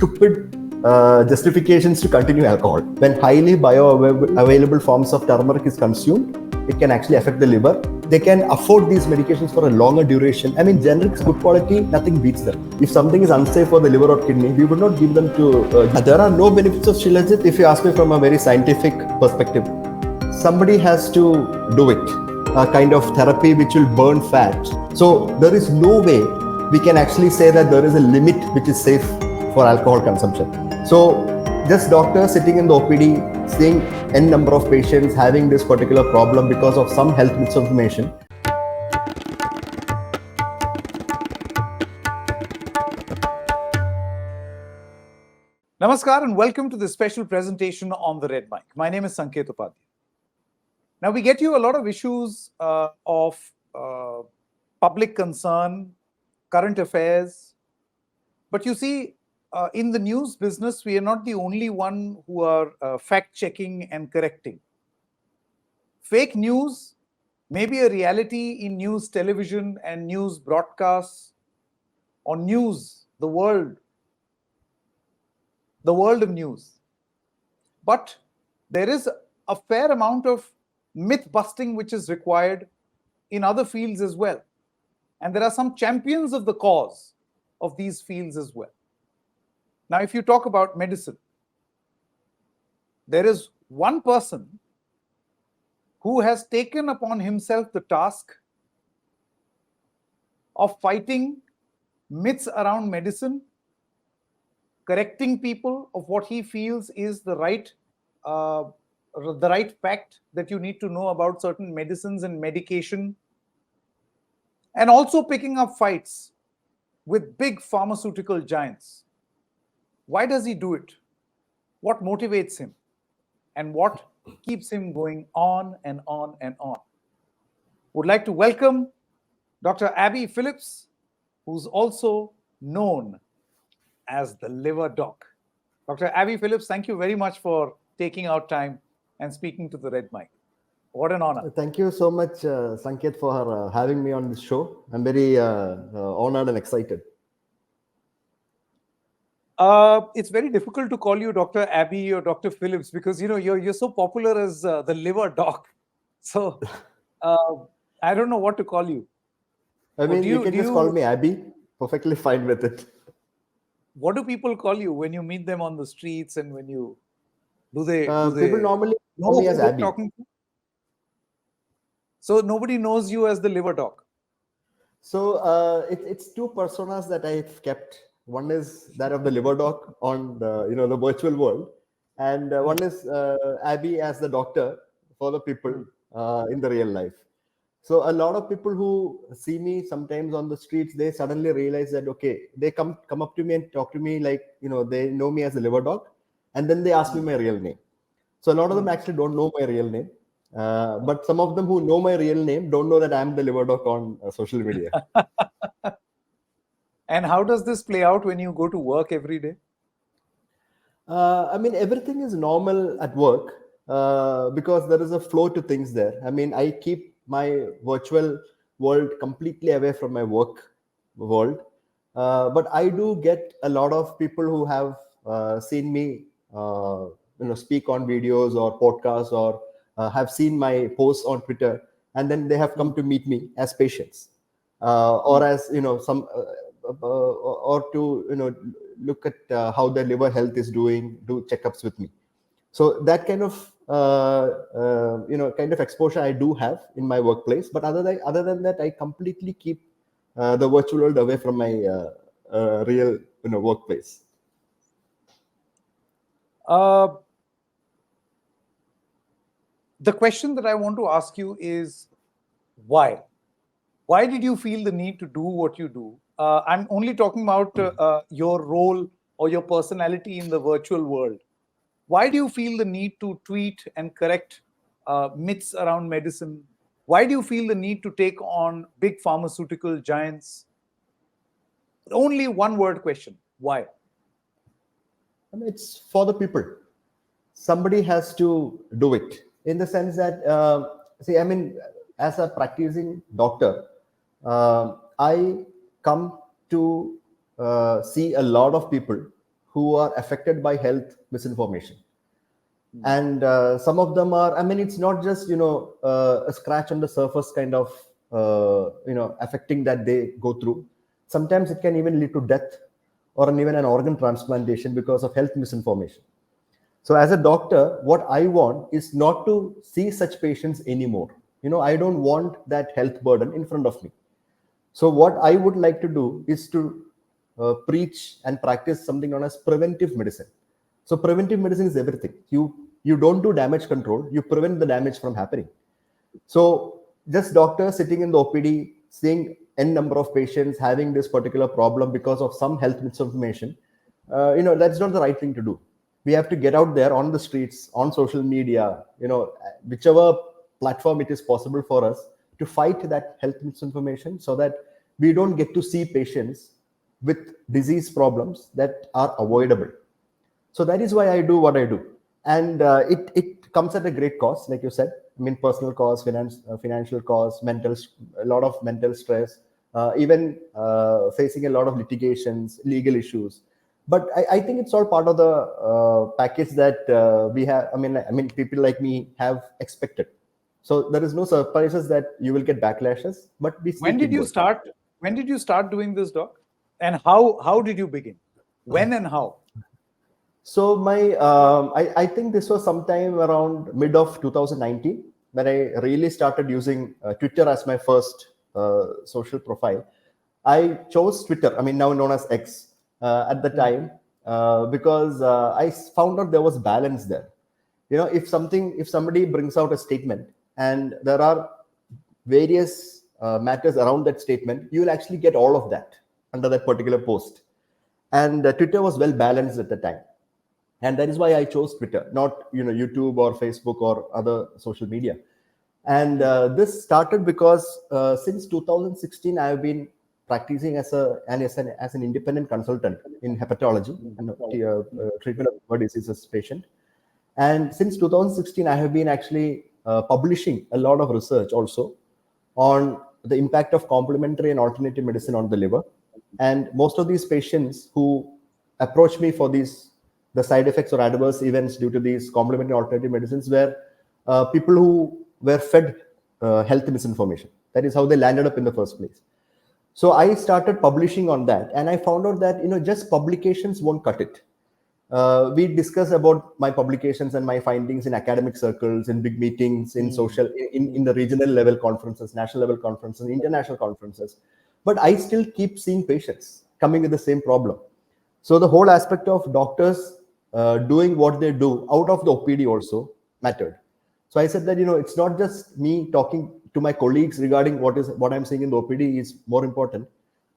stupid justifications to continue alcohol. When highly bioavailable forms of turmeric is consumed, it can actually affect the liver. They can afford these medications for a longer duration. I mean, generics, good quality, nothing beats them. If something is unsafe for the liver or kidney, we would not give them to... There are no benefits of Shilajit if you ask me from a very scientific perspective. Somebody has to do it. A kind of therapy which will burn fat. So there is no way we can actually say that there is a limit which is safe for alcohol consumption. So just doctors sitting in the OPD, seeing n number of patients having this particular problem because of some health misinformation. Namaskar and welcome to this special presentation on the TheRedMike. My name is Sanketupadhyay. Now we get you a lot of issues of public concern, current affairs, but you see, in the news business, we are not the only one who are fact-checking and correcting. Fake news may be a reality in news television and news broadcasts, or news, the world of news. But there is a fair amount of myth-busting which is required in other fields as well. And there are some champions of the cause of these fields as well. Now, if you talk about medicine, there is one person who has taken upon himself the task of fighting myths around medicine, correcting people of what he feels is the right fact that you need to know about certain medicines and medication, and also picking up fights with big pharmaceutical giants. Why does he do it? What motivates him? And what keeps him going on and on and on? Would like to welcome Dr. Abby Phillips, who's also known as TheLiverDoc. Dr. Abby Phillips, thank you very much for taking out time and speaking to the TheRedMike. What an honor. Thank you so much, Sanket, for having me on this show. I'm very honored and excited. It's very difficult to call you Dr. Abby or Dr. Phillips because you're so popular as the TheLiverDoc. So I don't know what to call you. I mean, you can just call me Abby. Perfectly fine with it. What do people call you when you meet them on the streets and when you people normally know me as Abby. So nobody knows you as the TheLiverDoc. So it's two personas that I've kept. One is that of the TheLiverDoc on the virtual world, and one is Abby as the doctor for the people in the real life. So a lot of people who see me sometimes on the streets, they suddenly realize that they come up to me and talk to me like they know me as the TheLiverDoc, and then they ask me my real name. So a lot of them actually don't know my real name. But some of them who know my real name don't know that I'm the TheLiverDoc on social media. And how does this play out when you go to work every day? I mean, everything is normal at work because there is a flow to things there. I mean, I keep my virtual world completely away from my work world. But I do get a lot of people who have seen me speak on videos or podcasts or have seen my posts on Twitter, and then they have come to meet me as patients or as some or to look at how their liver health is doing, do checkups with me. So that kind of kind of exposure I do have in my workplace. But other than that, I completely keep the virtual world away from my real workplace. The question that I want to ask you is why? Why did you feel the need to do what you do? I'm only talking about your role or your personality in the virtual world. Why do you feel the need to tweet and correct myths around medicine? Why do you feel the need to take on big pharmaceutical giants? Only one word question. Why? I mean, it's for the people. Somebody has to do it, in the sense that, I mean, as a practicing doctor, I come to see a lot of people who are affected by health misinformation. Mm. And some of them are, I mean, it's not just, a scratch on the surface kind of, affecting that they go through. Sometimes it can even lead to death or even an organ transplantation because of health misinformation. So as a doctor, what I want is not to see such patients anymore. I don't want that health burden in front of me. So what I would like to do is to preach and practice something known as preventive medicine. So preventive medicine is everything. You don't do damage control, you prevent the damage from happening. So just doctors sitting in the OPD, seeing n number of patients having this particular problem because of some health misinformation, that's not the right thing to do. We have to get out there on the streets, on social media, whichever platform it is possible for us to fight that health misinformation, so that we don't get to see patients with disease problems that are avoidable. So that is why I do what I do. And it comes at a great cost, like you said. I mean, personal cost, financial cost, a lot of mental stress, even facing a lot of litigations, legal issues. But I think it's all part of the package that we have. I mean, people like me have expected. So there is no surprises that you will get backlashes, but we still When did keep you going. start? When did you start doing this, doc? And how did you begin? When and how? So I think this was sometime around mid of 2019 when I really started using Twitter as my first social profile. I chose Twitter, I mean now known as X, at the time, because I found out there was balance there. If somebody brings out a statement and there are various matters around that statement, you will actually get all of that under that particular post. And Twitter was well balanced at the time, and that is why I chose Twitter, not YouTube or Facebook or other social media. And this started because since 2016 I have been practicing as an independent consultant in hepatology and treatment of liver diseases patient. And since 2016 I have been actually publishing a lot of research also on the impact of complementary and alternative medicine on the liver. And most of these patients who approach me for the side effects or adverse events due to these complementary alternative medicines were people who were fed health misinformation. That is how they landed up in the first place. So I started publishing on that, and I found out that just publications won't cut it. We discuss about my publications and my findings in academic circles, in big meetings, in social, in the regional level conferences, national level conferences, international conferences. But I still keep seeing patients coming with the same problem. So the whole aspect of doctors doing what they do out of the OPD also mattered. So I said that it's not just me talking to my colleagues regarding what I'm seeing in the OPD is more important,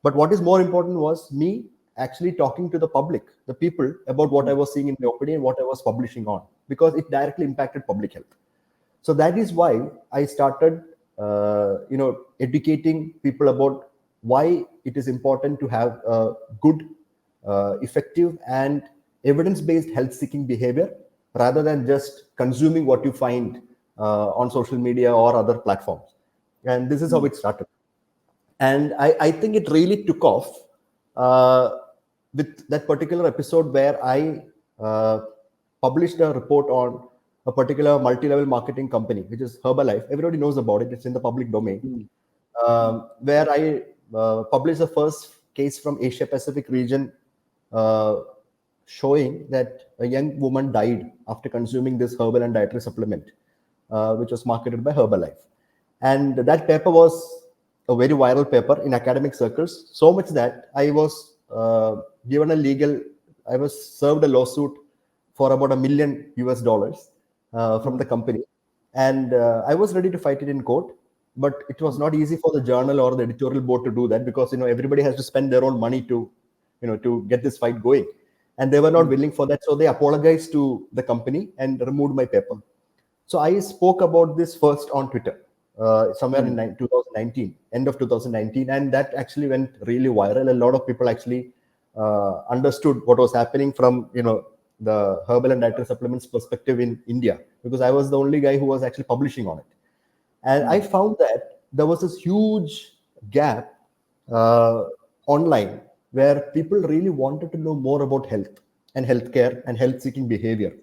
but what is more important was me actually talking to the public, the people, about what I was seeing in the OPD and what I was publishing on, because it directly impacted public health. So that is why I started, educating people about why it is important to have a good, effective, and evidence-based health-seeking behavior rather than just consuming what you find on social media or other platforms. And this is how it started. And I think it really took off with that particular episode where I published a report on a particular multi-level marketing company, which is Herbalife. Everybody knows about it. It's in the public domain. Where I published the first case from Asia Pacific region uh, showing that a young woman died after consuming this herbal and dietary supplement, which was marketed by Herbalife. And that paper was a very viral paper in academic circles, so much that I was given a legal, I was served a lawsuit for about $1 million from the company. And I was ready to fight it in court, but it was not easy for the journal or the editorial board to do that, because everybody has to spend their own money to get this fight going, and they were not willing for that. So they apologized to the company and removed my paper. So I spoke about this first on Twitter somewhere in 2019, end of 2019, and that actually went really viral. A lot of people actually understood what was happening from the herbal and dietary supplements perspective in India, because I was the only guy who was actually publishing on it. And I found that there was this huge gap uh, online where people really wanted to know more about health. and healthcare and health-seeking behavior,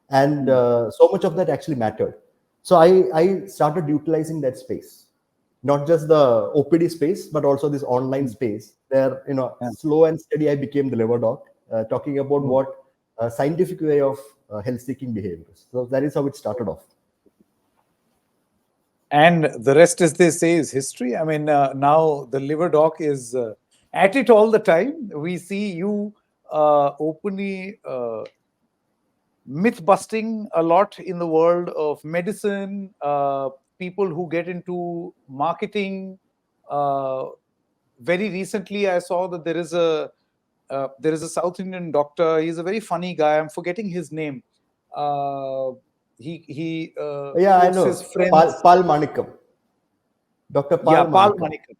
and so much of that actually mattered. So I started utilizing that space, not just the OPD space, but also this online space. There, Yeah. slow and steady, I became the LiverDoc, talking about what scientific way of health-seeking behaviors. So that is how it started off. And the rest, as they say, is history. I mean, now the LiverDoc is at it all the time. We see you openly myth busting a lot in the world of medicine, people who get into marketing. Very recently, I saw that there is a South Indian doctor. He's a very funny guy. I'm forgetting his name. Uh, he Yeah, I puts his know. friends. Pal Manikam, Dr. Yeah, Pal Pal Manikam. Manikam.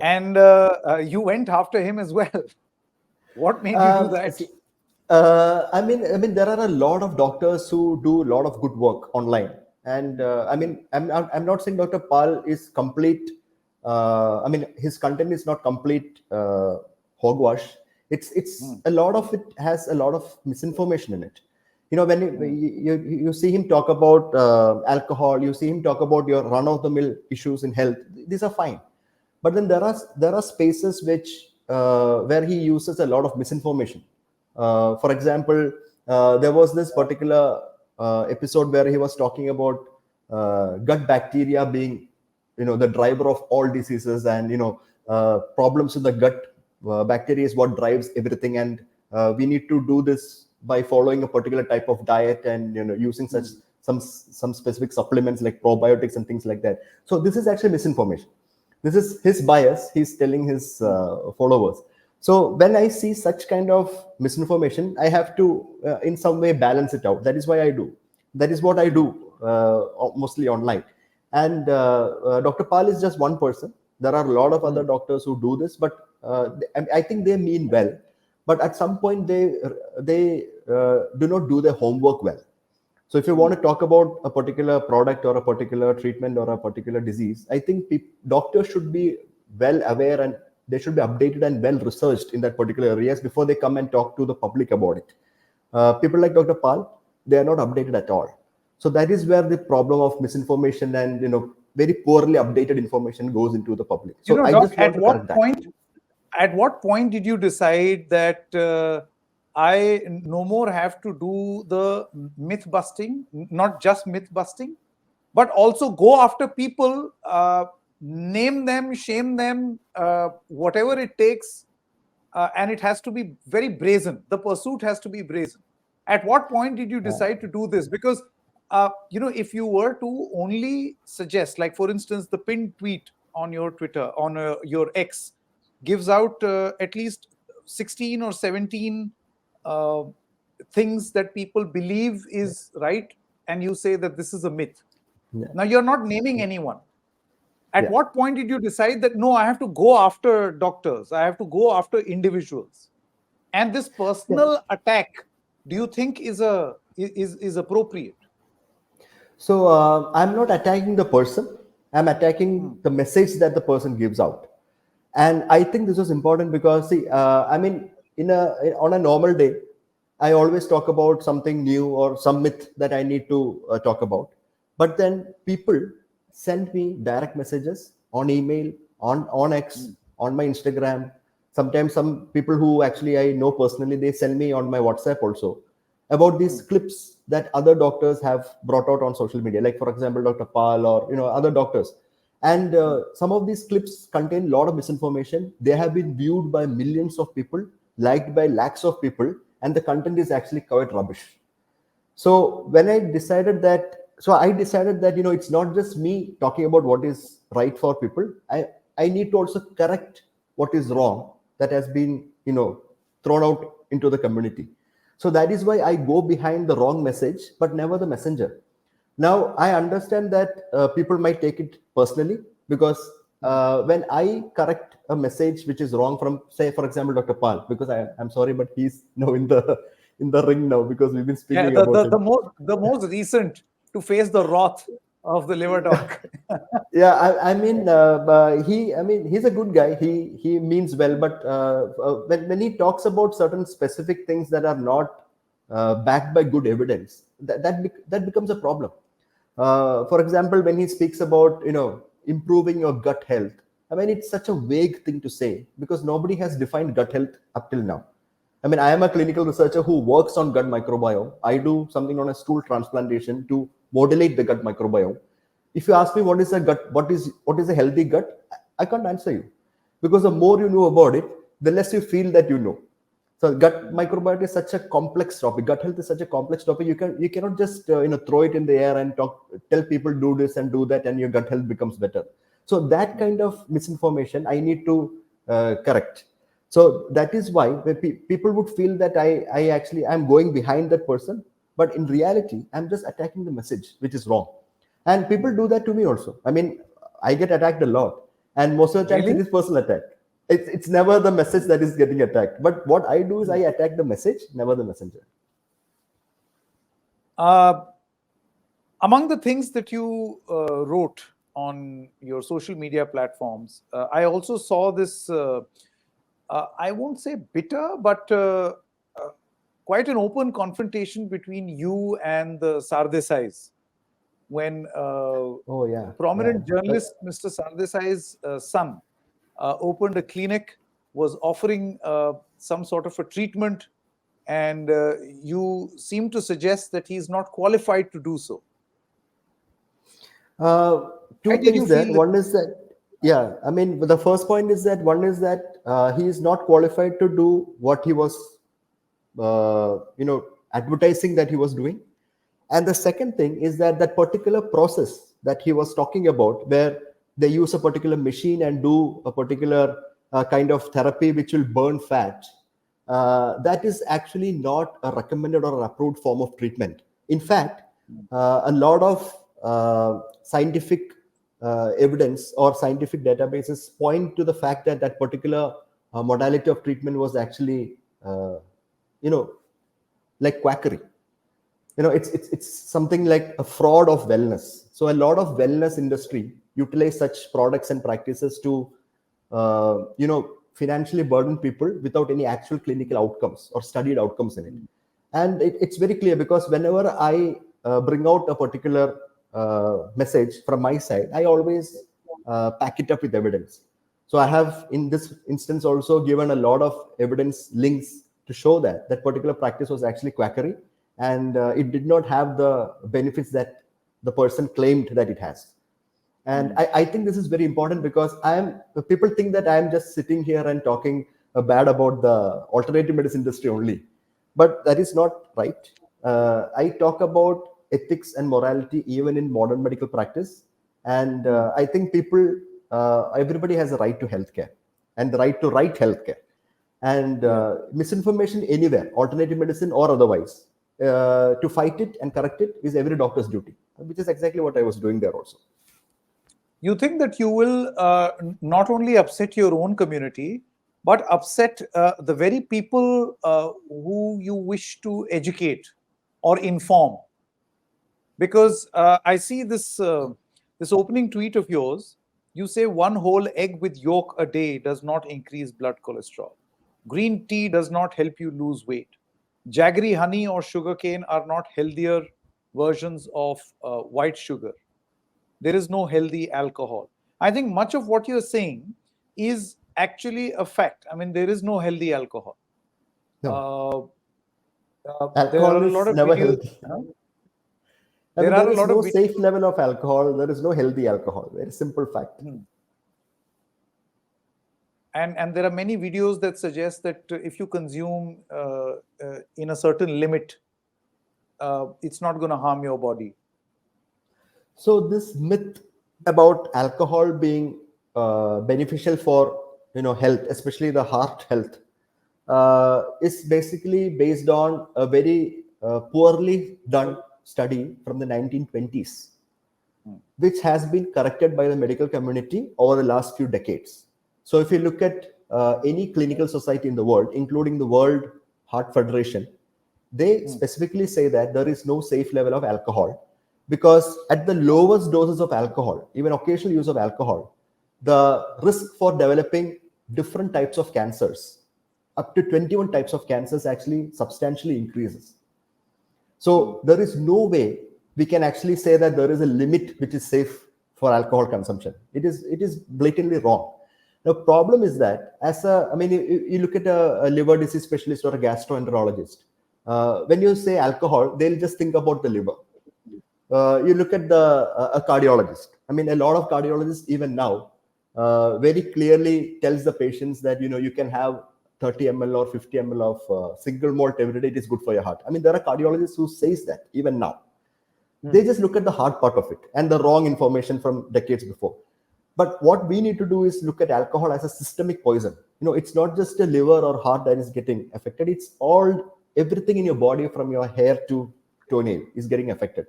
And you went after him as well. What made you do that? See, I mean, there are a lot of doctors who do a lot of good work online, and I mean, I'm not saying Dr. Pal is complete. I mean, his content is not complete hogwash. It's a lot of it has a lot of misinformation in it. When you see him talk about alcohol, you see him talk about your run of the mill issues in health. These are fine, but then there are spaces where he uses a lot of misinformation. For example, there was this particular episode where he was talking about gut bacteria being the driver of all diseases, and problems with the gut bacteria is what drives everything, and we need to do this by following a particular type of diet, and using such some specific supplements like probiotics and things like that. So this is actually misinformation. This is his bias. He's telling his followers. So when I see such kind of misinformation, I have to in some way balance it out. That is why I do. That is what I do mostly online. And Dr. Pal is just one person. There are a lot of other doctors who do this, but I think they mean well. But at some point, they do not do their homework well. So if you want to talk about a particular product or a particular treatment or a particular disease, I think doctors should be well aware, and they should be updated and well researched in that particular areas before they come and talk to the public about it. People like Dr. Pal, they are not updated at all. So that is where the problem of misinformation and very poorly updated information goes into the public. So I Doc, just want to correct that. at what point did you decide that I no more have to do the myth busting, not just myth busting, but also go after people, name them, shame them, whatever it takes, and it has to be very brazen. The pursuit has to be brazen. At what point did you decide to do this? Because if you were to only suggest, like for instance, the pinned tweet on your Twitter, on your X, gives out at least 16 or 17 uh, things that people believe is right, and you say that this is a myth. Yeah. Now you're not naming anyone. At Yeah. what point did you decide that no, I have to go after doctors, I have to go after individuals? And this personal attack, do you think is appropriate? So I'm not attacking the person. I'm attacking the message that the person gives out. And I think this was important because, see, I mean, on a normal day, I always talk about something new or some myth that I need to talk about. But then people send me direct messages on email, on X, on my Instagram. Sometimes some people who actually I know personally, they send me on my WhatsApp also about these clips that other doctors have brought out on social media, like for example Dr. Pal or other doctors. And some of these clips contain a lot of misinformation. They have been viewed by millions of people, liked by lakhs of people, and the content is actually quite rubbish. So when I decided that it's not just me talking about what is right for people. I need to also correct what is wrong that has been thrown out into the community. So that is why I go behind the wrong message, but never the messenger. Now I understand that people might take it personally, because when I correct a message which is wrong from, say, for example, Dr. Pal, because I'm sorry, but he's now in the ring now, because we've been Yeah, speaking about him. the most recent to face the wrath. of the liver doc. Yeah, I mean, he's a good guy. He means well, but when he talks about certain specific things that are not backed by good evidence, that becomes a problem. For example, when he speaks about improving your gut health, I mean, it's such a vague thing to say because nobody has defined gut health up till now. I mean, I am a clinical researcher who works on gut microbiome. I do something on a stool transplantation to modulate the gut microbiome. If you ask me what is a gut, what is a healthy gut, I can't answer you because the more you know about it, the less you feel that you know. So gut microbiome is such a complex topic. Gut health is such a complex topic. You cannot just throw it in the air and tell people do this and do that and your gut health becomes better. So that kind of misinformation I need to correct. So that is why people would feel that I actually I'm going behind that person, but in reality I'm just attacking the message, which is wrong. And people do that to me also. I mean, I get attacked a lot, and most of the times it Really? is personal attack. It's never the message that is getting attacked. But what I do is I attack the message, never the messenger. Uh, among the things that you wrote on your social media platforms, I also saw this, I won't say bitter, but uh, quite an open confrontation between you and the Sardesais when Oh yeah, yeah. prominent journalist Mr. Sardesai's son opened a clinic, was offering some sort of a treatment, and you seem to suggest that he's not qualified to do so. Why Two did you things there. feel that? One is that, yeah, I mean, the first point is that one is that he is not qualified to do what he was, advertising that he was doing. And the second thing is that that particular process that he was talking about, where they use a particular machine and do a particular kind of therapy which will burn fat, that is actually not a recommended or approved form of treatment. In fact, a lot of scientific evidence or scientific databases point to the fact that that particular modality of treatment was actually, you know, like quackery. It's something like a fraud of wellness. So a lot of wellness industry utilize such products and practices to financially burden people without any actual clinical outcomes or studied outcomes in it. And it's very clear because whenever I bring out a particular message from my side, I always pack it up with evidence. So I have in this instance also given a lot of evidence links to show that that particular practice was actually quackery, and it did not have the benefits that the person claimed that it has. And I think this is very important because people think that I am just sitting here and talking bad about the alternative medicine industry only, but that is not right. I talk about ethics and morality even in modern medical practice, and I think everybody has a right to healthcare and the right to right healthcare. And misinformation anywhere, alternative medicine or otherwise, to fight it and correct it is every doctor's duty, which is exactly what I was doing there also. You think that you will not only upset your own community, but upset the very people who you wish to educate or inform. Because I see this opening tweet of yours. You say one whole egg with yolk a day does not increase blood cholesterol. Green tea does not help you lose weight. Jaggery honey or sugarcane are not healthier versions of white sugar. There is no healthy alcohol. I think much of what you're saying is actually a fact. I mean, there is no healthy alcohol. No, There are alcohol a lot is of never videos. healthy. I There mean, are there a is lot of no videos. safe level of alcohol. There is no healthy alcohol. Very simple fact. And there are many videos that suggest that if you consume in a certain limit, it's not going to harm your body. So this myth about alcohol being beneficial for health, especially the heart health, is basically based on a very poorly done study from the 1920s, which has been corrected by the medical community over the last few decades. So if you look at any clinical society in the world, including the World Heart Federation, they specifically say that there is no safe level of alcohol. because at the lowest doses of alcohol, even occasional use of alcohol, the risk for developing different types of cancers, up to 21 types of cancers, actually substantially increases. So there is no way we can actually say that there is a limit which is safe for alcohol consumption. It is blatantly wrong. The problem is that you look at a liver disease specialist or a gastroenterologist. When you say alcohol, they'll just think about the liver. You look at a cardiologist. I mean, a lot of cardiologists even now very clearly tells the patients that you can have 30 ml or 50 ml of single malt every day. It is good for your heart. I mean, there are cardiologists who says that even now. They just look at the hard part of it and the wrong information from decades before. But what we need to do is look at alcohol as a systemic poison. It's not just a liver or heart that is getting affected. It's everything in your body from your hair to toenail is getting affected.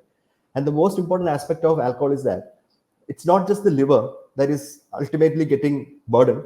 And the most important aspect of alcohol is that it's not just the liver that is ultimately getting burdened.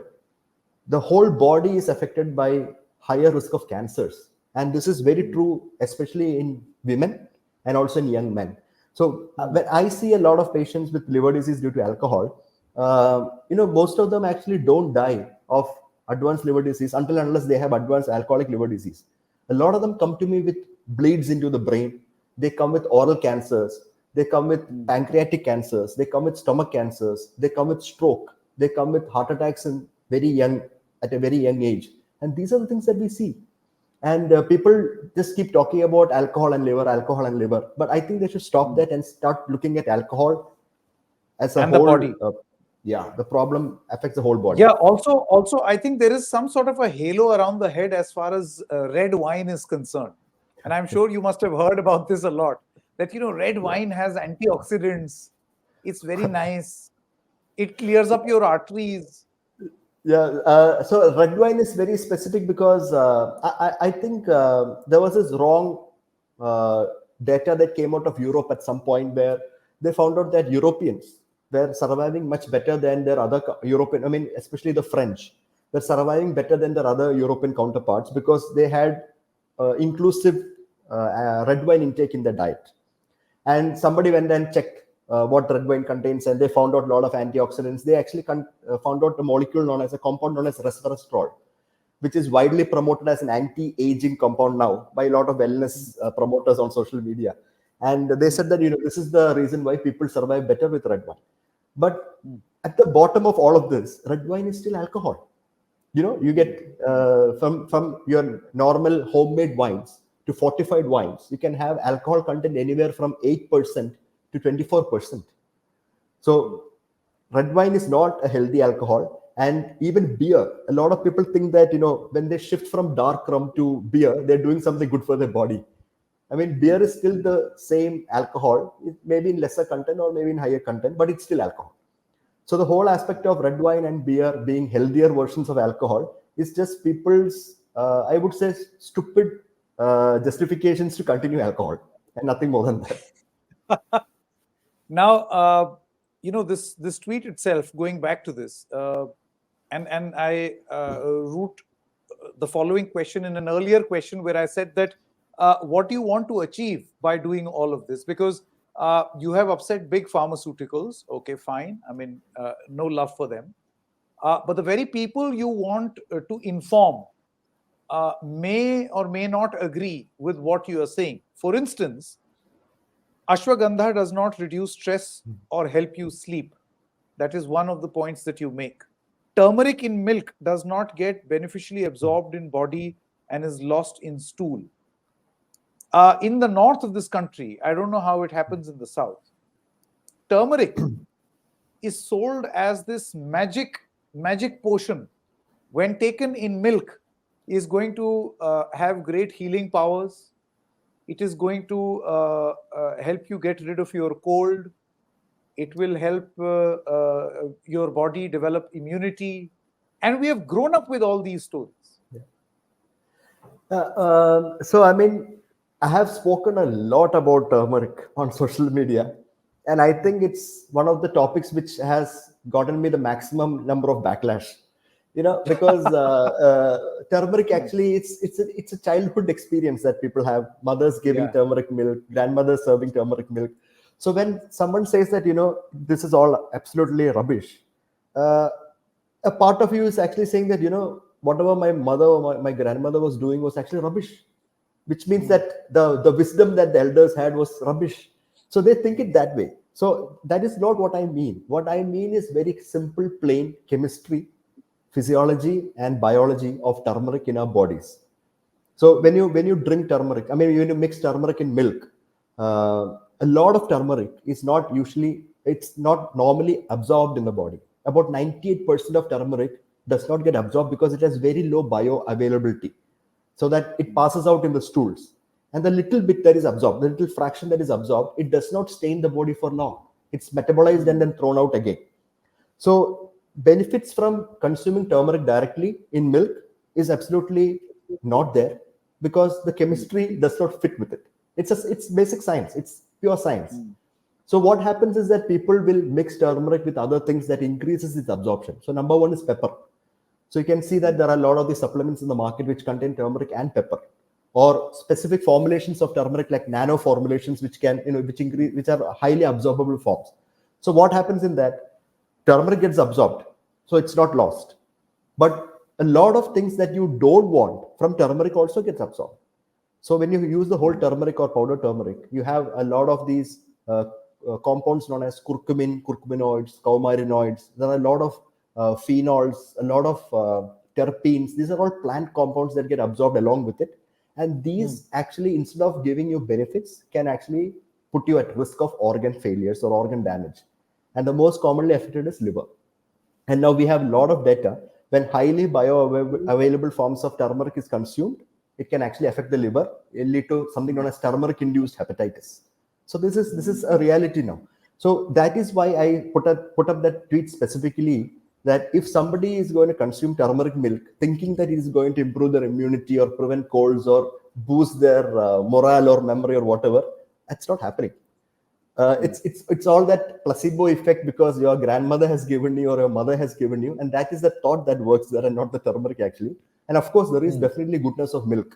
The whole body is affected by higher risk of cancers. And this is very true, especially in women and also in young men. So when I see a lot of patients with liver disease due to alcohol, most of them actually don't die of advanced liver disease until unless they have advanced alcoholic liver disease. A lot of them come to me with bleeds into the brain. They come with oral cancers. They come with pancreatic cancers. They come with stomach cancers. They come with stroke. They come with heart attacks at a very young age. And these are the things that we see. And people just keep talking about alcohol and liver. But I think they should stop that and start looking at alcohol as a and whole. the body. The problem affects the whole body. Yeah, also, I think there is some sort of a halo around the head as far as red wine is concerned. And I'm sure you must have heard about this a lot, that, red wine has antioxidants. It's very nice. It clears up your arteries. So red wine is very specific because I think there was this wrong data that came out of Europe at some point where they found out that Europeans were surviving much better than their other European, especially the French, were surviving better than their other European counterparts because they had inclusive red wine intake in their diet. And somebody went and checked what red wine contains, and they found out a lot of antioxidants. They actually found out a molecule known as a compound known as resveratrol, which is widely promoted as an anti-aging compound now by a lot of wellness promoters on social media. And they said that this is the reason why people survive better with red wine. But at the bottom of all of this, red wine is still alcohol. You get from your normal homemade wines to fortified wines, you can have alcohol content anywhere from 8% to 24%. So red wine is not a healthy alcohol. And even beer, a lot of people think that when they shift from dark rum to beer, they're doing something good for their body. I mean, beer is still the same alcohol, it may be in lesser content or maybe in higher content, but it's still alcohol. So the whole aspect of red wine and beer being healthier versions of alcohol is just people's, I would say, stupid justifications to continue alcohol, and nothing more than that. Now, this tweet itself, going back to this, and I root the following question in an earlier question where I said that what do you want to achieve by doing all of this? Because you have upset big pharmaceuticals. Okay, fine. I mean, no love for them. But the very people you want to inform may or may not agree with what you are saying. For instance, ashwagandha does not reduce stress or help you sleep. That is one of the points that you make. Turmeric in milk does not get beneficially absorbed in body and is lost in stool. In the north of this country, I don't know how it happens in the south, turmeric is sold as this magic potion. When taken in milk, is going to have great healing powers. It is going to help you get rid of your cold. It will help your body develop immunity. And we have grown up with all these stories. So, I have spoken a lot about turmeric on social media, and I think it's one of the topics which has gotten me the maximum number of backlash. Because turmeric actually it's a childhood experience that people have. Mothers giving turmeric milk, grandmothers serving turmeric milk. So when someone says that, this is all absolutely rubbish, uh, a part of you is actually saying that, whatever my mother or my grandmother was doing was actually rubbish, which means that the wisdom that the elders had was rubbish. So they think it that way. So that is not what I mean. What I mean is very simple, plain chemistry, physiology, and biology of turmeric in our bodies. So when you drink turmeric, I mean, when you mix turmeric in milk, a lot of turmeric is not usually, it's not normally absorbed in the body. About 98% of turmeric does not get absorbed because it has very low bioavailability, so that it passes out in the stools. And the little bit that is absorbed, the little fraction that is absorbed, it does not stay in the body for long. It's metabolized and then thrown out again. So benefits from consuming turmeric directly in milk is absolutely not there, because the chemistry does not fit with it. It's basic science. It's pure science. So what happens is that people will mix turmeric with other things that increases its absorption. So number one is pepper. So you can see that there are a lot of these supplements in the market which contain turmeric and pepper, or specific formulations of turmeric like nano formulations which can, which are highly absorbable forms. So what happens in that? Turmeric gets absorbed, so it's not lost. But a lot of things that you don't want from turmeric also gets absorbed. So when you use the whole turmeric or powder turmeric, you have a lot of these compounds known as curcumin, curcuminoids, coumarinoids. There are a lot of phenols, a lot of terpenes. These are all plant compounds that get absorbed along with it. And these actually, instead of giving you benefits, can actually put you at risk of organ failures or organ damage. And the most commonly affected is liver. And now we have a lot of data. When highly bioavailable forms of turmeric is consumed, it can actually affect the liver, lead to something known as turmeric-induced hepatitis. So this is a reality now. So that is why I put up that tweet specifically, that if somebody is going to consume turmeric milk, thinking that it is going to improve their immunity or prevent colds or boost their morale or memory or whatever, that's not happening. It's all that placebo effect because your grandmother has given you or your mother has given you, and that is the thought that works there and not the turmeric actually. And of course, there is definitely goodness of milk.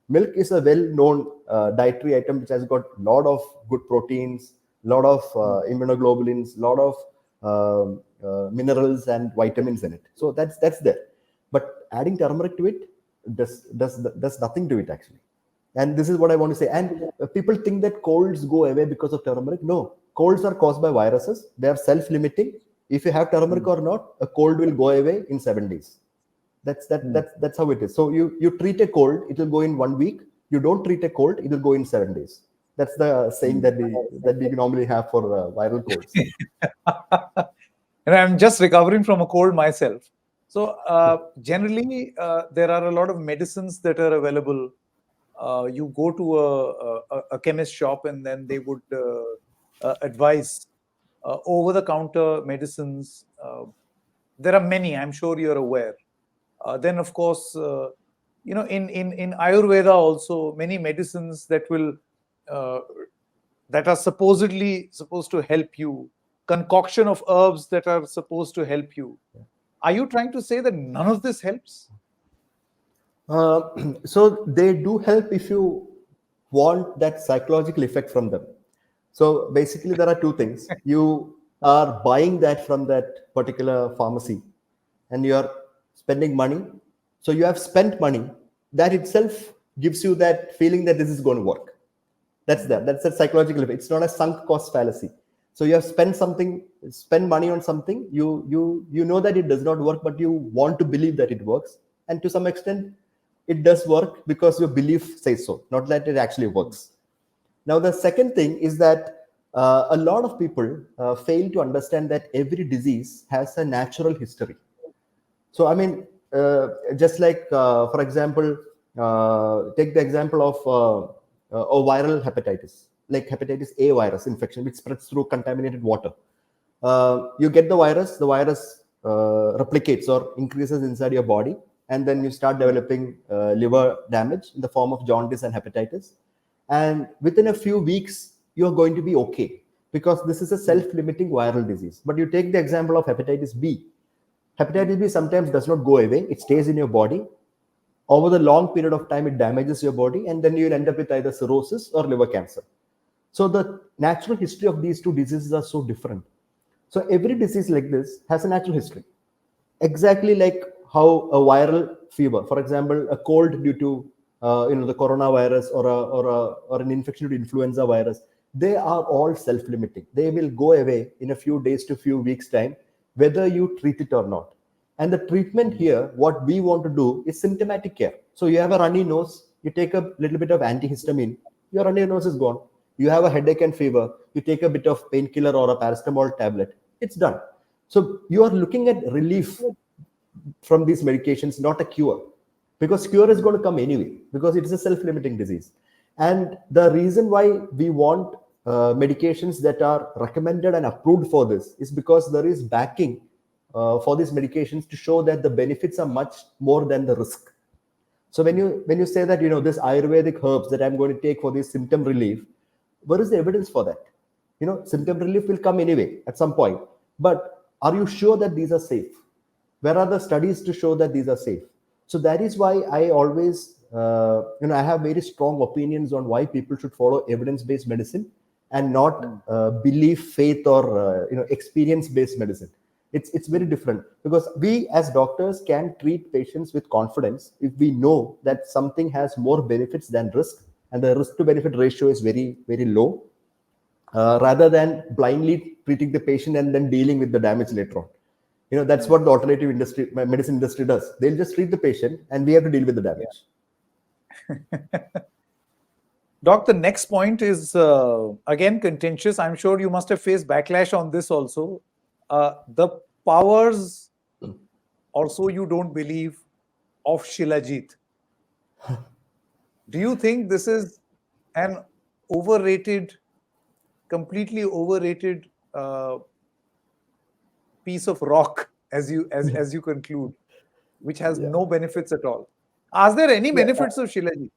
Milk is a well-known dietary item which has got a lot of good proteins, a lot of immunoglobulins, a lot of minerals and vitamins in it. So that's there. But adding turmeric to it does nothing to it actually. And this is what I want to say. And people think that colds go away because of turmeric. No, colds are caused by viruses. They are self-limiting. If you have turmeric or not, a cold will go away in 7 days. That's how it is. So you treat a cold, it will go in 1 week. You don't treat a cold, it will go in 7 days. That's the saying that we normally have for viral colds. And I'm just recovering from a cold myself. So generally, there are a lot of medicines that are available. You go to a chemist shop and then they would advise over-the-counter medicines. There are many, I'm sure you're aware. Then, of course, in Ayurveda also, many medicines that are supposedly supposed to help you, concoction of herbs that are supposed to help you. Are you trying to say that none of this helps? So they do help if you want that psychological effect from them. So basically, there are two things. You are buying that from that particular pharmacy and you are spending money. So you have spent money. That itself gives you that feeling that this is going to work. That's a psychological effect. It's not a sunk cost fallacy. So you have spent money on something. You know that it does not work, but you want to believe that it works. And to some extent, it does work because your belief says so, not that it actually works. Now, the second thing is that a lot of people fail to understand that every disease has a natural history. So, I mean, just like, for example, take the example of a viral hepatitis, like hepatitis A virus infection, which spreads through contaminated water. You get the virus replicates or increases inside your body, and then you start developing liver damage in the form of jaundice and hepatitis. And within a few weeks, you're going to be okay because this is a self-limiting viral disease. But you take the example of hepatitis B. Hepatitis B sometimes does not go away. It stays in your body. Over the long period of time, it damages your body, and then you'll end up with either cirrhosis or liver cancer. So the natural history of these two diseases are so different. So every disease like this has a natural history, exactly like how a viral fever, for example, a cold due to the coronavirus or an infection due to influenza virus, they are all self-limiting. They will go away in a few days to few weeks time, whether you treat it or not. And the treatment here, what we want to do is symptomatic care. So you have a runny nose, you take a little bit of antihistamine, your runny nose is gone. You have a headache and fever, you take a bit of painkiller or a paracetamol tablet, it's done. So you are looking at relief from these medications, not a cure, because cure is going to come anyway, because it's a self-limiting disease. And the reason why we want medications that are recommended and approved for this is because there is backing for these medications to show that the benefits are much more than the risk. So when you say that this Ayurvedic herbs that I'm going to take for this symptom relief, where is the evidence for that? Symptom relief will come anyway at some point, but are you sure that these are safe? Where are the studies to show that these are safe? So that is why I always I have very strong opinions on why people should follow evidence-based medicine and not belief, faith, or experience-based medicine. It's very different, because we as doctors can treat patients with confidence if we know that something has more benefits than risk, and the risk to benefit ratio is very, very low, rather than blindly treating the patient and then dealing with the damage later on. That's what the alternative industry, medicine industry does. They'll just treat the patient and we have to deal with the damage. Doc, the next point is again contentious. I'm sure you must have faced backlash on this also. The powers, also you don't believe, of Shilajit. Do you think this is an overrated, completely overrated piece of rock, as you conclude, which has no benefits at all? Are there any benefits of Shilajit?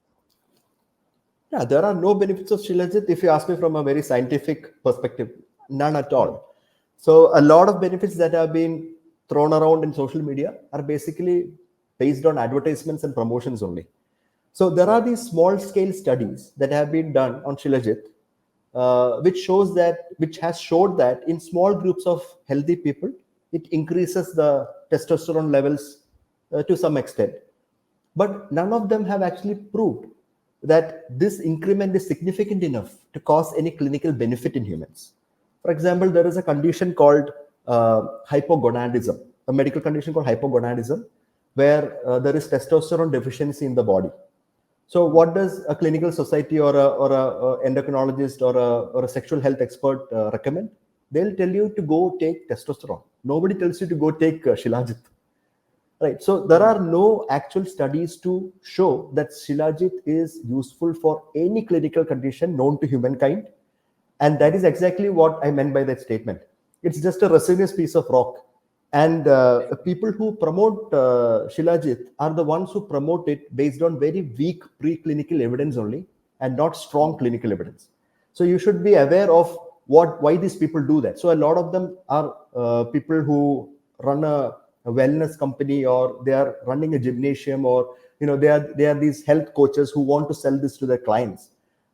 Yeah, there are no benefits of Shilajit if you ask me from a very scientific perspective. None at all. So a lot of benefits that have been thrown around in social media are basically based on advertisements and promotions only. So there are these small scale studies that have been done on Shilajit, which has showed that in small groups of healthy people, it increases the testosterone levels to some extent. But none of them have actually proved that this increment is significant enough to cause any clinical benefit in humans. For example, there is a condition called hypogonadism, a medical condition called hypogonadism, where there is testosterone deficiency in the body. So what does a clinical society or a endocrinologist or a sexual health expert recommend? They'll tell you to go take testosterone. Nobody tells you to go take Shilajit. Right. So there are no actual studies to show that Shilajit is useful for any clinical condition known to humankind. And that is exactly what I meant by that statement. It's just a resinous piece of rock. And people who promote Shilajit are the ones who promote it based on very weak preclinical evidence only, and not strong clinical evidence. So you should be aware of why these people do that. So a lot of them are people who run a wellness company, or they are running a gymnasium, or they are these health coaches who want to sell this to their clients.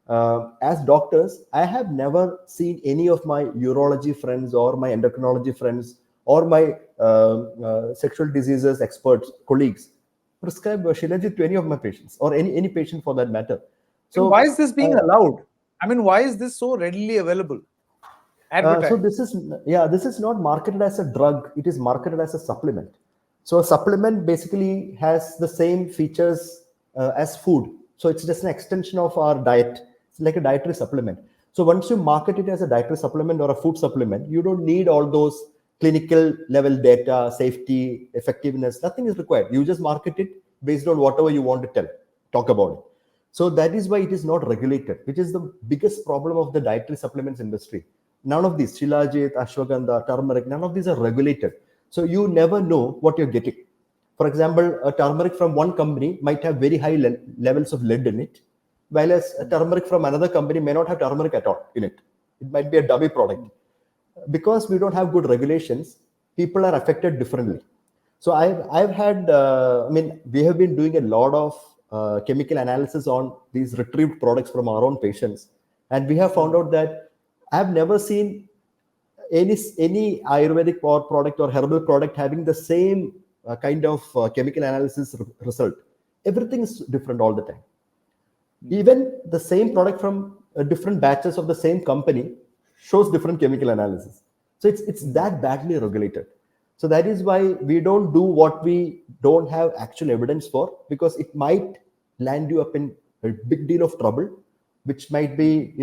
As doctors, I have never seen any of my urology friends or my endocrinology friends or my sexual diseases experts colleagues prescribe Shilajit to any of my patients, or any patient for that matter. So why is this being allowed? I mean, why is this so readily available? So this is not marketed as a drug. It is marketed as a supplement. So a supplement basically has the same features as food. So it's just an extension of our diet. It's like a dietary supplement. So once you market it as a dietary supplement or a food supplement, you don't need all those clinical level data, safety, effectiveness. Nothing is required. You just market it based on whatever you want to talk about it. So that is why it is not regulated, which is the biggest problem of the dietary supplements industry. None of these, Shilajit, Ashwagandha, Turmeric, none of these are regulated. So you never know what you're getting. For example, a turmeric from one company might have very high levels of lead in it, whereas a turmeric from another company may not have turmeric at all in it. It might be a dummy product. Because we don't have good regulations, people are affected differently. So I've had, we have been doing a lot of chemical analysis on these retrieved products from our own patients. And we have found out that I have never seen any Ayurvedic or product or herbal product having the same kind of chemical analysis result. Everything is different all the time. Even the same product from different batches of the same company shows different chemical analysis. So it's that badly regulated. So that is why we don't do what we don't have actual evidence for, because it might land you up in a big deal of trouble, which might be,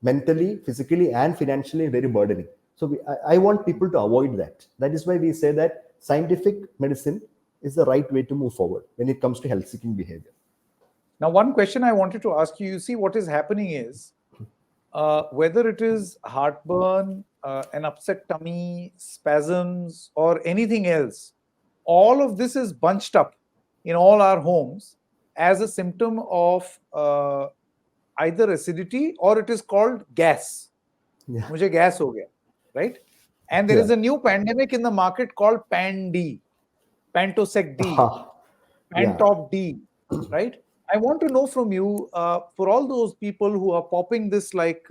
mentally, physically, and financially very burdening. So I want people to avoid that. That is why we say that scientific medicine is the right way to move forward when it comes to health seeking behavior. Now, one question I wanted to ask you, you see, what is happening is whether it is heartburn, an upset tummy, spasms, or anything else, all of this is bunched up in all our homes as a symptom of either acidity or it is called gas. Yeah. Mujhe gas ho gaya, right? And there is a new pandemic in the market called Pan-D, Pantosec D, Yeah. Pantop D, right? I want to know from you, for all those people who are popping this like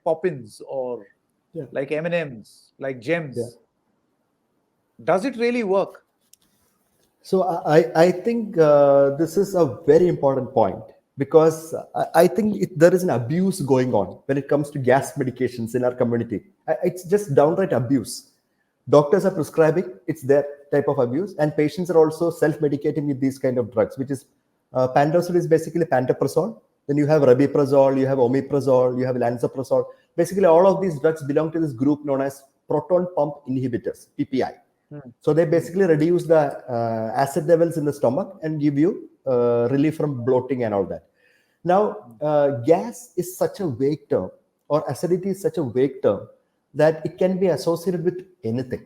Poppins or Yeah. like M&Ms, like Yeah. gems, does it really work? So I think this is a very important point, because I think there is an abuse going on when it comes to gas medications in our community. It's just downright abuse. Doctors are prescribing, it's their type of abuse, and patients are also self-medicating with these kind of drugs, which is Pandosol is basically pantoprazole. Then you have rabiprazole, you have omeprazole, you have lansoprazole. Basically, all of these drugs belong to this group known as proton pump inhibitors, PPI. So they basically reduce the acid levels in the stomach and give you relief from bloating and all that. Now, gas is such a vague term, or acidity is such a vague term, that it can be associated with anything.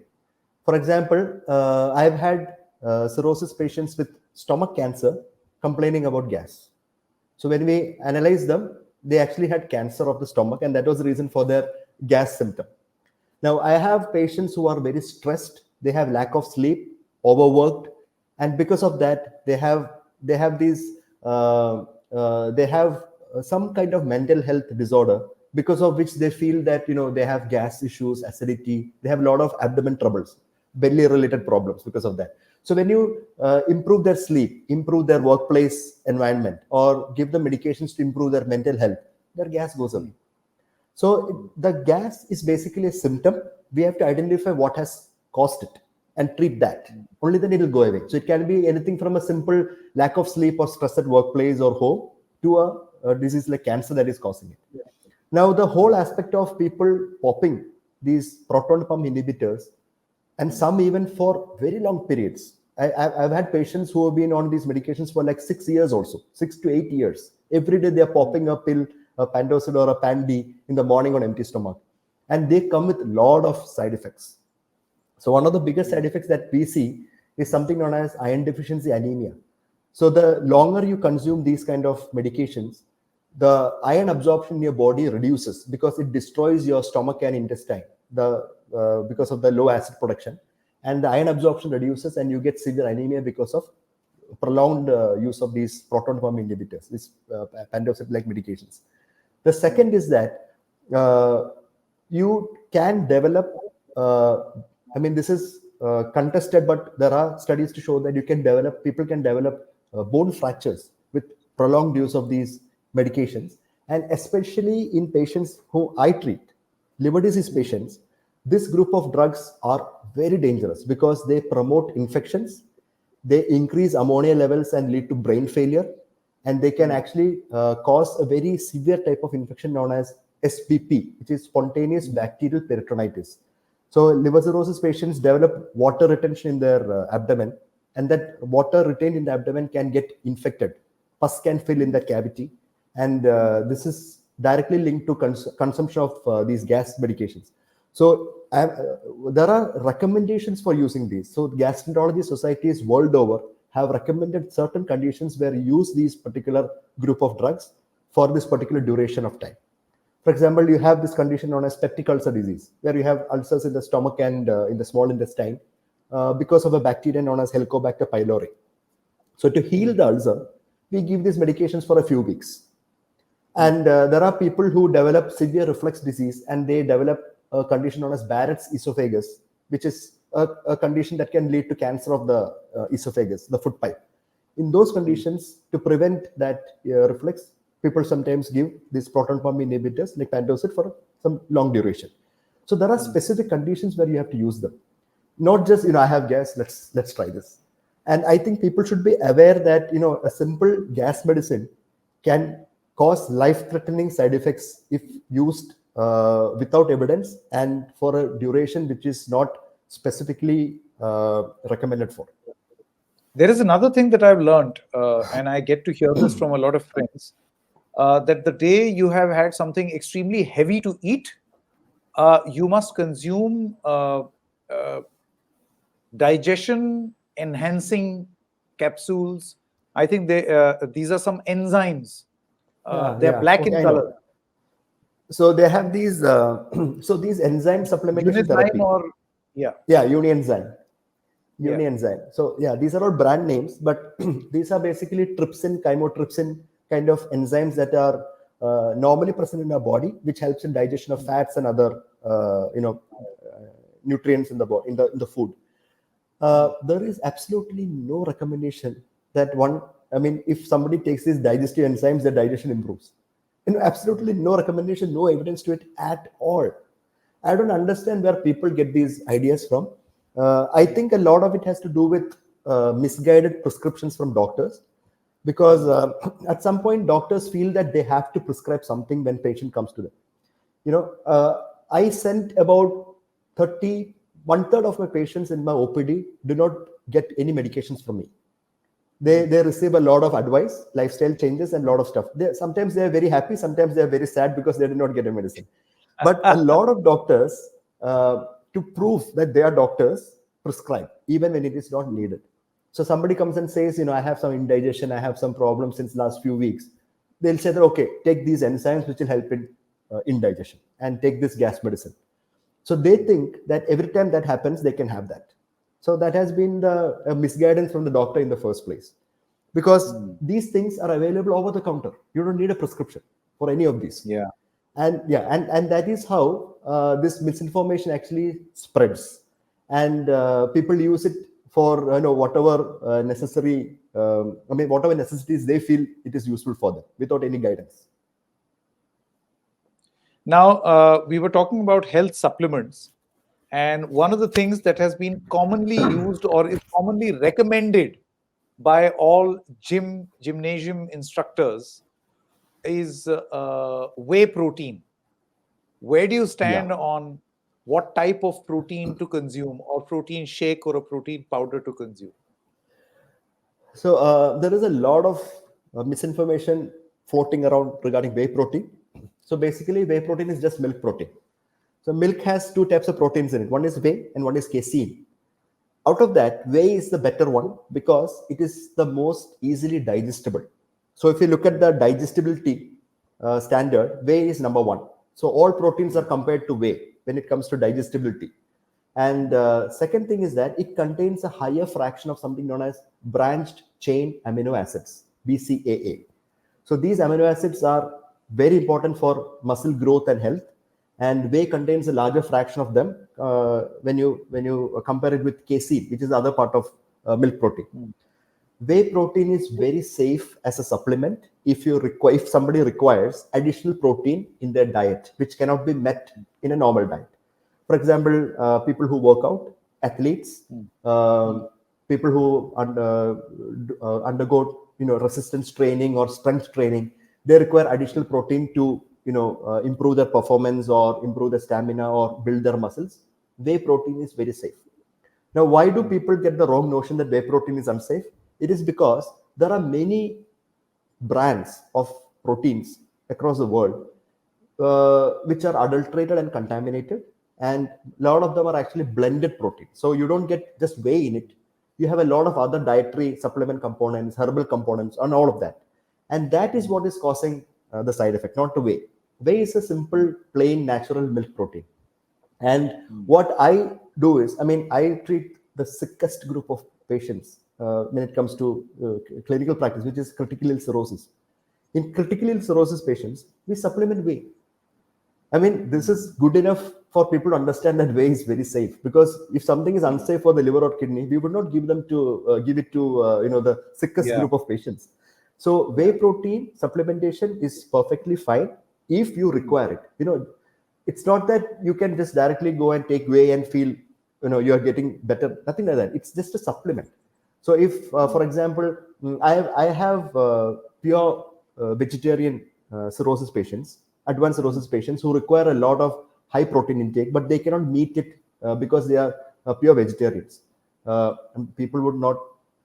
For example, I've had cirrhosis patients with stomach cancer complaining about gas. So when we analyze them, they actually had cancer of the stomach, and that was the reason for their gas symptom. Now, I have patients who are very stressed. They have lack of sleep, overworked, and because of that, they have these they have some kind of mental health disorder, because of which they feel that they have gas issues, acidity. They have a lot of abdomen troubles, belly related problems because of that. So when you improve their sleep, improve their workplace environment, or give them medications to improve their mental health, their gas goes away. So the gas is basically a symptom. We have to identify what has caused it and treat that. Only then it will go away. So it can be anything from a simple lack of sleep or stress at workplace or home to a disease like cancer that is causing it. Now, the whole aspect of people popping these proton pump inhibitors, and some even for very long periods. I've had patients who have been on these medications for like 6 years also, 6 to 8 years. Every day they're popping a pill, a Pandosol or a Pan-D in the morning on empty stomach. And they come with a lot of side effects. So one of the biggest side effects that we see is something known as iron deficiency anemia. So the longer you consume these kind of medications, the iron absorption in your body reduces, because it destroys your stomach and intestine because of the low acid production, and the iron absorption reduces, and you get severe anemia because of prolonged use of these proton pump inhibitors, these Pandosol-like medications. The second is that you can develop, this is contested, but there are studies to show that people can develop bone fractures with prolonged use of these medications. And especially in patients who I treat, liver disease patients, this group of drugs are very dangerous because they promote infections, they increase ammonia levels and lead to brain failure, and they can actually cause a very severe type of infection known as SBP, which is spontaneous bacterial peritonitis. So liver cirrhosis patients develop water retention in their abdomen, and that water retained in the abdomen can get infected. Pus can fill in that cavity, and this is directly linked to consumption of these gas medications. So there are recommendations for using these. So gastroenterology societies world over have recommended certain conditions where you use these particular group of drugs for this particular duration of time. For example, you have this condition known as peptic ulcer disease, where you have ulcers in the stomach and in the small intestine because of a bacteria known as Helicobacter pylori. So to heal the ulcer, we give these medications for a few weeks. And there are people who develop severe reflux disease, and they develop a condition known as Barrett's esophagus, which is a condition that can lead to cancer of the esophagus, the food pipe. In those conditions, to prevent that reflux, people sometimes give these proton pump inhibitors like Pantocid for some long duration. So there are specific conditions where you have to use them, not just I have gas, let's try this. And I think people should be aware that a simple gas medicine can cause life-threatening side effects if used without evidence and for a duration which is not specifically recommended for. There is another thing that I've learned, and I get to hear this from a lot of friends, that the day you have had something extremely heavy to eat, you must consume digestion enhancing capsules. I think these are some enzymes. They're black in Okay, I color. know. So they have these so these enzyme supplementation Unizyme therapy. or yeah. Unienzyme. Yeah. Unienzyme. So these are all brand names, but these are basically trypsin, chymotrypsin kind of enzymes that are normally present in our body, which helps in digestion of fats and other nutrients in the body, in the food. There is absolutely no recommendation that if somebody takes these digestive enzymes, their digestion improves. Absolutely no recommendation, no evidence to it at all. I don't understand where people get these ideas from. I think a lot of it has to do with misguided prescriptions from doctors, because at some point doctors feel that they have to prescribe something when patient comes to them. I sent about 30, one third of my patients in my OPD do not get any medications from me. They receive a lot of advice, lifestyle changes, and a lot of stuff. Sometimes they are very happy, sometimes they are very sad because they did not get a medicine. But a lot of doctors, to prove that they are doctors, prescribe even when it is not needed. So somebody comes and says, I have some indigestion, I have some problems since last few weeks. They'll say that, okay, take these enzymes which will help in indigestion, and take this gas medicine. So they think that every time that happens, they can have that. So that has been the misguidance from the doctor in the first place, because these things are available over the counter. You don't need a prescription for any of these. Yeah. And that is how this misinformation actually spreads, and people use it for whatever necessary. Whatever necessities they feel it is useful for them, without any guidance. Now, we were talking about health supplements, and one of the things that has been commonly used or is commonly recommended by all gymnasium instructors is whey protein. Where do you stand on what type of protein to consume, or protein shake or a protein powder to consume? So there is a lot of misinformation floating around regarding whey protein. So basically, whey protein is just milk protein. So milk has two types of proteins in it. One is whey and one is casein. Out of that, whey is the better one because it is the most easily digestible. So if you look at the digestibility standard, whey is number one. So all proteins are compared to whey when it comes to digestibility. And second thing is that it contains a higher fraction of something known as branched chain amino acids, BCAA. So these amino acids are very important for muscle growth and health, and whey contains a larger fraction of them when you compare it with casein, which is the other part of milk protein. Whey protein is very safe as a supplement if somebody requires additional protein in their diet, which cannot be met in a normal diet. For example, people who work out, athletes, people who undergo resistance training or strength training, they require additional protein to improve their performance or improve their stamina or build their muscles. Whey protein is very safe. Now, why do people get the wrong notion that whey protein is unsafe? It is because there are many brands of proteins across the world which are adulterated and contaminated, and a lot of them are actually blended protein. So you don't get just whey in it. You have a lot of other dietary supplement components, herbal components, and all of that. And that is what is causing the side effect, not the whey. Whey is a simple, plain, natural milk protein. And what I do is, I treat the sickest group of patients when it comes to clinical practice, which is critical ill cirrhosis. in critically ill cirrhosis patients, we supplement whey. I mean, this is good enough for people to understand that whey is very safe, because if something is unsafe for the liver or kidney, we would not give them to give it to the sickest Yeah. group of patients. So whey protein supplementation is perfectly fine if you require it. It's not that you can just directly go and take whey and feel you are getting better. Nothing like that. It's just a supplement. So if, for example, I have pure vegetarian cirrhosis patients, advanced cirrhosis patients who require a lot of high protein intake, but they cannot meet it because they are pure vegetarians. And people would not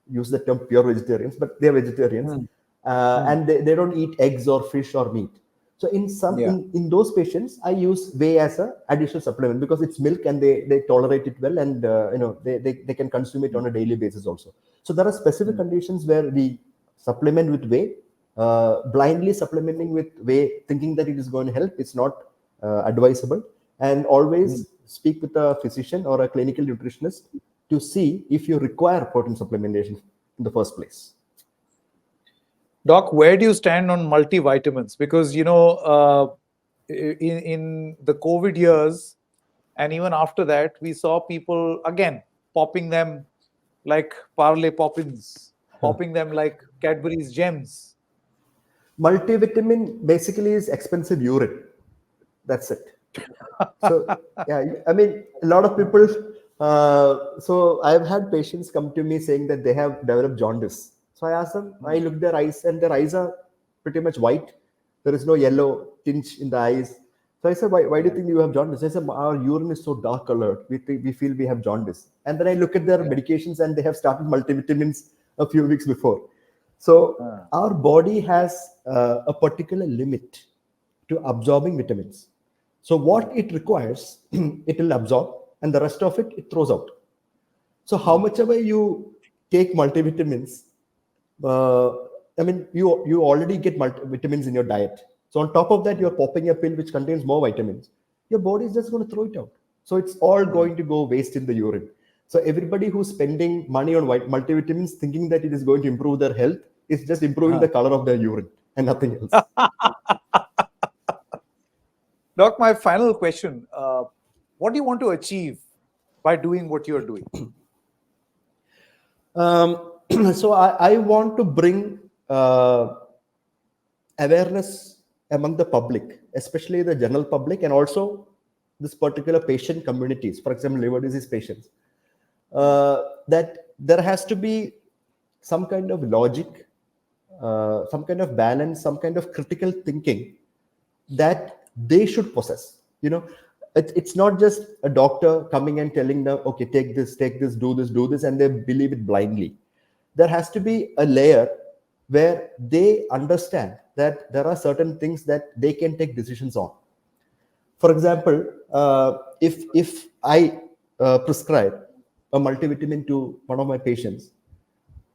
use the term pure vegetarians, but they are vegetarians, and they don't eat eggs or fish or meat. So Yeah. in those patients, I use whey as a additional supplement because it's milk and they tolerate it well, and they can consume it on a daily basis also. So there are specific conditions where we supplement with whey. Blindly supplementing with whey, thinking that it is going to help, it's not advisable. And always speak with a physician or a clinical nutritionist to see if you require protein supplementation in the first place. Doc, where do you stand on multivitamins? Because, in the COVID years, and even after that, we saw people again popping them like Parle Poppins, popping them like Cadbury's Gems. Multivitamin basically is expensive urine. That's it. So yeah, I mean, a lot of people. So I've had patients come to me saying that they have developed jaundice. So I asked them. I look their eyes, and their eyes are pretty much white. There is no yellow tinge in the eyes. So I said, why do you think you have jaundice? I said, our urine is so dark colored. We feel we have jaundice. And then I look at their medications, and they have started multivitamins a few weeks before. So our body has a particular limit to absorbing vitamins. So what it requires, it will absorb, and the rest of it throws out. So how much ever you take multivitamins, uh, I mean, you already get vitamins in your diet. So on top of that, you're popping a pill which contains more vitamins. Your body is just going to throw it out. So it's all going to go waste in the urine. So everybody who's spending money on multivitamins thinking that it is going to improve their health is just improving the color of their urine and nothing else. Doc, my final question. What do you want to achieve by doing what you're doing? So I want to bring awareness among the public, especially the general public, and also this particular patient communities, for example, liver disease patients, that there has to be some kind of logic, some kind of balance, some kind of critical thinking that they should possess. It's not just a doctor coming and telling them, okay, take this, do this, and they believe it blindly. There has to be a layer where they understand that there are certain things that they can take decisions on. For example, if I prescribe a multivitamin to one of my patients,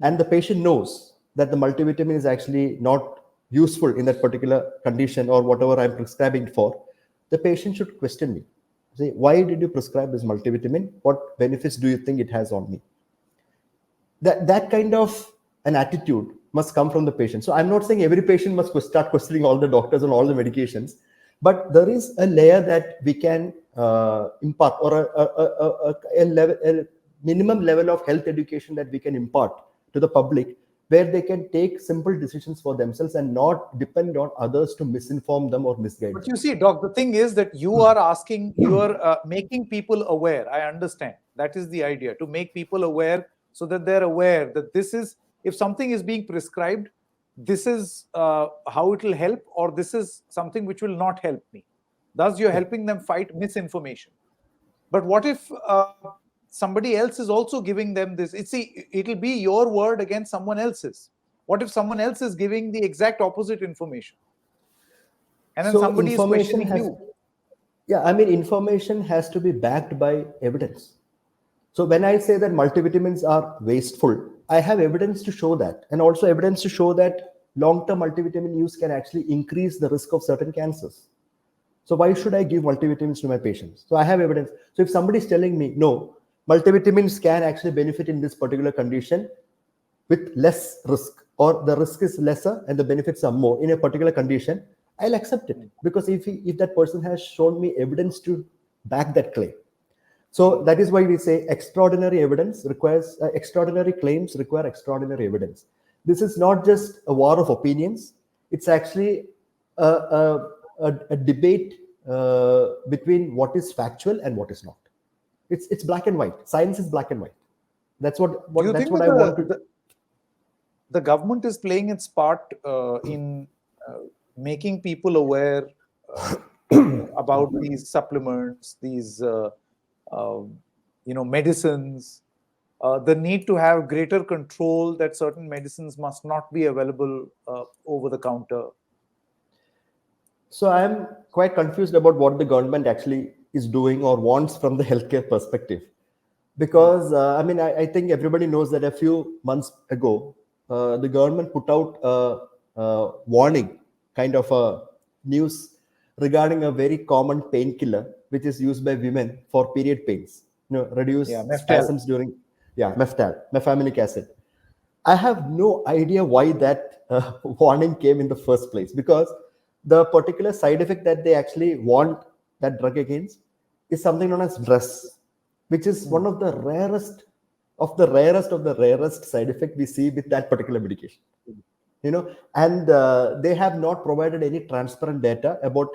and the patient knows that the multivitamin is actually not useful in that particular condition or whatever I'm prescribing for, the patient should question me. Say, why did you prescribe this multivitamin? What benefits do you think it has on me? That kind of an attitude must come from the patient. So I'm not saying every patient must start questioning all the doctors and all the medications, but there is a layer that we can impart, or a minimum level of health education that we can impart to the public, where they can take simple decisions for themselves and not depend on others to misinform them or misguide them. But you see, Doc, the thing is that you are making people aware. I understand. That is the idea, to make people aware so that they're aware that this is, if something is being prescribed, this is how it will help, or this is something which will not help me. Thus, you're helping them fight misinformation. But what if somebody else is also giving them this? It'll be your word against someone else's. What if someone else is giving the exact opposite information? And then So somebody is information questioning you. yeah, I mean, information has to be backed by evidence. So when I say that multivitamins are wasteful, I have evidence to show that, and also evidence to show that long-term multivitamin use can actually increase the risk of certain cancers. So why should I give multivitamins to my patients? So I have evidence. So if somebody is telling me, no, multivitamins can actually benefit in this particular condition with less risk, or the risk is lesser and the benefits are more in a particular condition, I'll accept it, because if that person has shown me evidence to back that claim. So that is why we say extraordinary evidence requires extraordinary claims require extraordinary evidence. This is not just a war of opinions. It's actually a debate between what is factual and what is not. It's black and white. Science is black and white. That's what Do you that's think what that I want to. the government is playing its part in making people aware about these supplements, these medicines, the need to have greater control that certain medicines must not be available over the counter? So I'm quite confused about what the government actually is doing or wants from the healthcare perspective, because I think everybody knows that a few months ago the government put out a warning, kind of a news regarding a very common painkiller which is used by women for period pains, reduce Yeah, Meftal. spasms during, mefaminic acid. I have no idea why that warning came in the first place, because the particular side effect that they actually want that drug against is something known as stress, which is one of the rarest of the rarest side effect we see with that particular medication. And they have not provided any transparent data about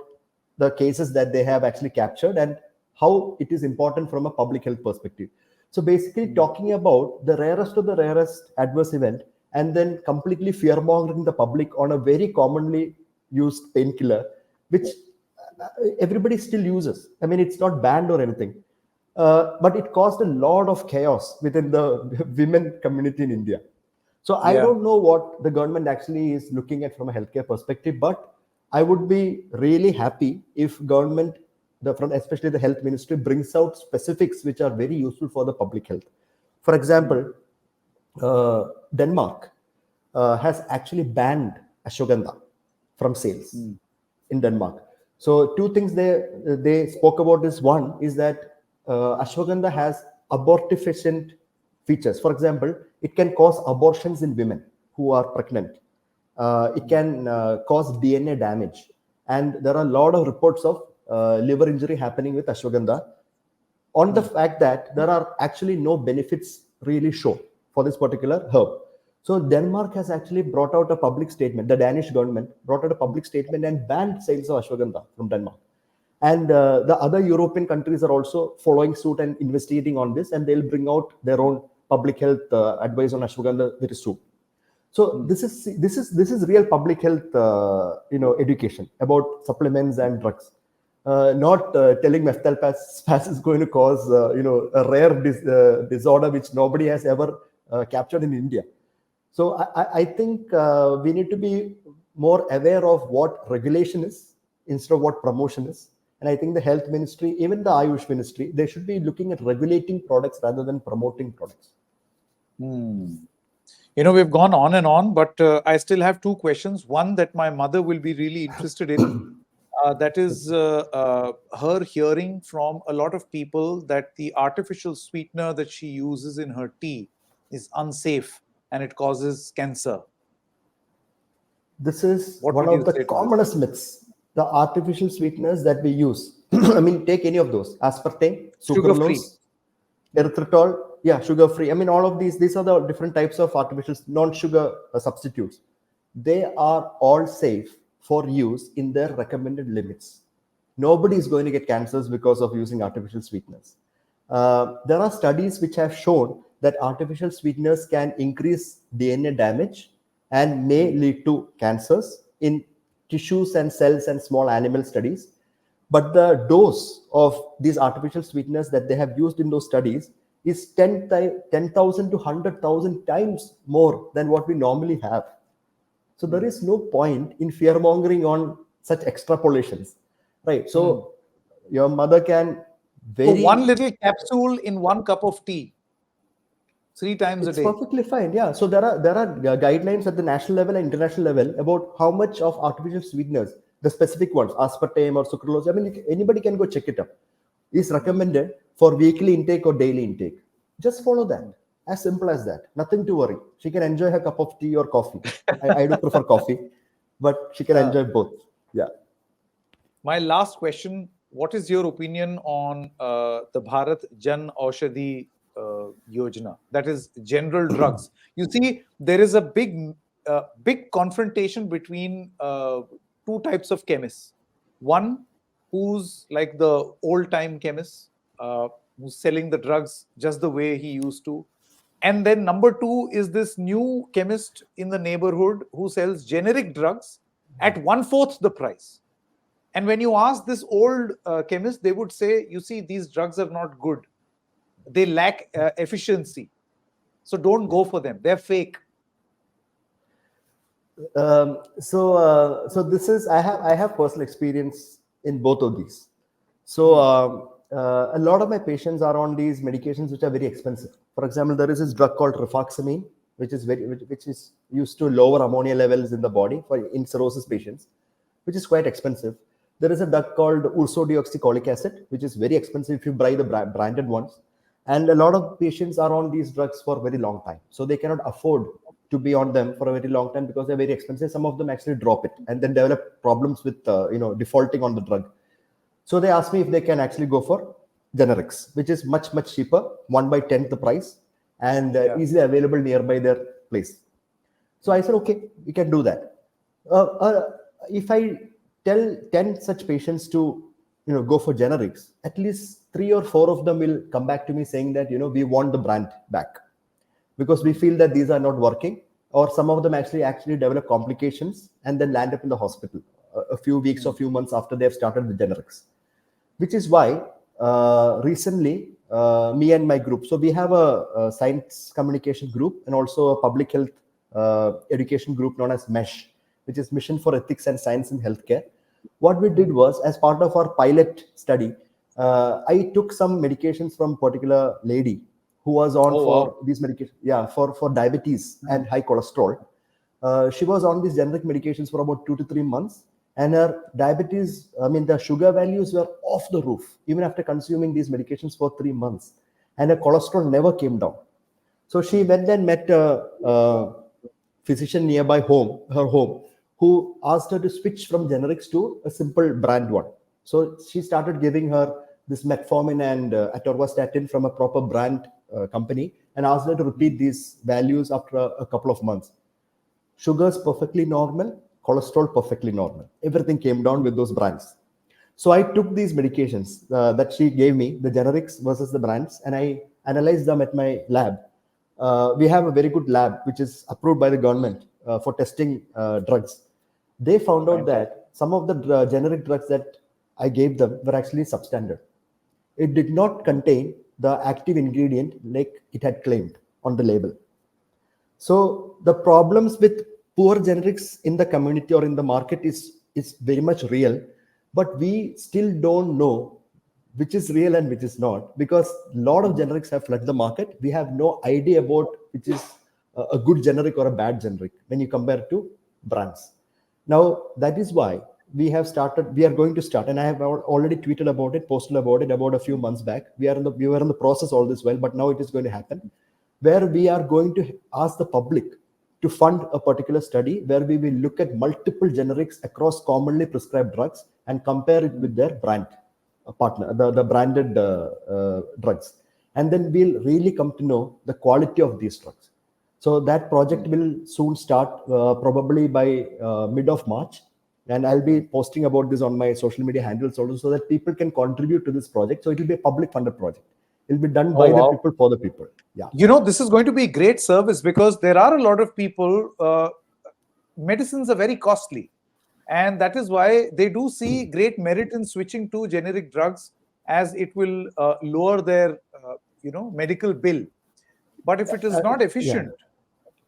the cases that they have actually captured and how it is important from a public health perspective. So basically talking about the rarest of the rarest adverse event and then completely fear mongering the public on a very commonly used painkiller, which everybody still uses. I mean, it's not banned or anything, but it caused a lot of chaos within the women community in India. So I Yeah. don't know what the government actually is looking at from a healthcare perspective, but I would be really happy if government, from especially the health ministry, brings out specifics which are very useful for the public health. For example, Denmark has actually banned ashwagandha from sales in Denmark. So two things they spoke about is, one is that ashwagandha has abortifacient features. For example, it can cause abortions in women who are pregnant. It can cause DNA damage, and there are a lot of reports of liver injury happening with ashwagandha, on the fact that there are actually no benefits really shown for this particular herb. So Denmark has actually brought out a public statement. The Danish government brought out a public statement and banned sales of ashwagandha from Denmark. And the other European countries are also following suit and investigating on this, and they'll bring out their own public health advice on ashwagandha very soon. So this is real public health, education about supplements and drugs. Not telling meftalpas is going to cause, a rare disorder which nobody has ever captured in India. So I think we need to be more aware of what regulation is instead of what promotion is. And I think the health ministry, even the Ayush ministry, they should be looking at regulating products rather than promoting products. We've gone on and on, but I still have two questions. One that my mother will be really interested in. That is her hearing from a lot of people that the artificial sweetener that she uses in her tea is unsafe and it causes cancer. This is What one would you of the say to this? commonest myths. The artificial sweeteners that we use. I mean, take any of those: aspartame, Sugar-free. sucralose, erythritol. Yeah, sugar-free. I mean, all of these are the different types of artificial non-sugar substitutes. They are all safe for use in their recommended limits. Nobody is going to get cancers because of using artificial sweeteners. There are studies which have shown that artificial sweeteners can increase DNA damage and may lead to cancers in tissues and cells and small animal studies. But the dose of these artificial sweeteners that they have used in those studies is 10,000 to 100,000 times more than what we normally have. So there is no point in fear mongering on such extrapolations, right? So your mother can So one little capsule in 1 cup of tea, 3 times a day. It's perfectly fine. Yeah. So there are guidelines at the national level and international level about how much of artificial sweeteners, the specific ones, aspartame or sucralose. I mean, anybody can go check it up. Is recommended for weekly intake or daily intake. Just follow that. As simple as that. Nothing to worry. She can enjoy her cup of tea or coffee. I do prefer coffee, but she can enjoy both. Yeah. My last question: what is your opinion on the Bharat Jan Aushadhi Yojana? That is general drugs. You see, there is a big confrontation between two types of chemists. One who's like the old-time chemist, who's selling the drugs just the way he used to. And then number two is this new chemist in the neighborhood who sells generic drugs at 1/4 the price. And when you ask this old chemist, they would say, you see, these drugs are not good. They lack efficiency. So don't go for them. They're fake. So this is I have personal experience in both of these. So a lot of my patients are on these medications which are very expensive. For example, there is this drug called rifaximin, which is used to lower ammonia levels in the body in cirrhosis patients, which is quite expensive. There is a drug called ursodeoxycholic acid, which is very expensive if you buy the branded ones. And a lot of patients are on these drugs for a very long time. So they cannot afford to be on them for a very long time because they're very expensive. Some of them actually drop it and then develop problems with defaulting on the drug. So they asked me if they can actually go for generics, which is much, much cheaper, 1/10 the price, and easily available nearby their place. So I said, okay, we can do that. If I tell 10 such patients to go for generics, at least 3 or 4 of them will come back to me saying that we want the brand back because we feel that these are not working, or some of them actually develop complications and then land up in the hospital a few weeks or few months after they've started the generics. Which is why recently me and my group, so we have a science communication group and also a public health education group known as MESH, which is Mission for Ethics and Science in Healthcare. What we did was, as part of our pilot study, I took some medications from a particular lady who was on these medications, for diabetes and high cholesterol. She was on these generic medications for about 2 to 3 months, and her diabetes, the sugar values were off the roof, even after consuming these medications for 3 months, and her cholesterol never came down. So she went and met a physician nearby her home, who asked her to switch from generics to a simple brand one. So she started giving her this metformin and atorvastatin from a proper brand company, and asked her to repeat these values after a couple of months. Sugars perfectly normal, cholesterol perfectly normal. Everything came down with those brands. So I took these medications that she gave me, the generics versus the brands, and I analyzed them at my lab. We have a very good lab which is approved by the government for testing drugs. They found out that some of the generic drugs that I gave them were actually substandard. It did not contain the active ingredient like it had claimed on the label. So the problems with poor generics in the community or in the market is very much real, but we still don't know which is real and which is not, because a lot of generics have flooded the market. We have no idea about which is a good generic or a bad generic when you compare to brands. Now, that is why we are going to start, and I have already tweeted about it, posted about it about a few months back. We were in the process all this while, but now it is going to happen, where we are going to ask the public to fund a particular study where we will look at multiple generics across commonly prescribed drugs and compare it with their brand partner, the branded drugs. And then we'll really come to know the quality of these drugs. So that project will soon start, probably by mid of March. And I'll be posting about this on my social media handles also, so that people can contribute to this project. So it will be a public funded project. It will be done by the people for the people. Yeah. This is going to be great service, because there are a lot of people, medicines are very costly. And that is why they do see great merit in switching to generic drugs, as it will lower their, medical bill. But if it is not efficient.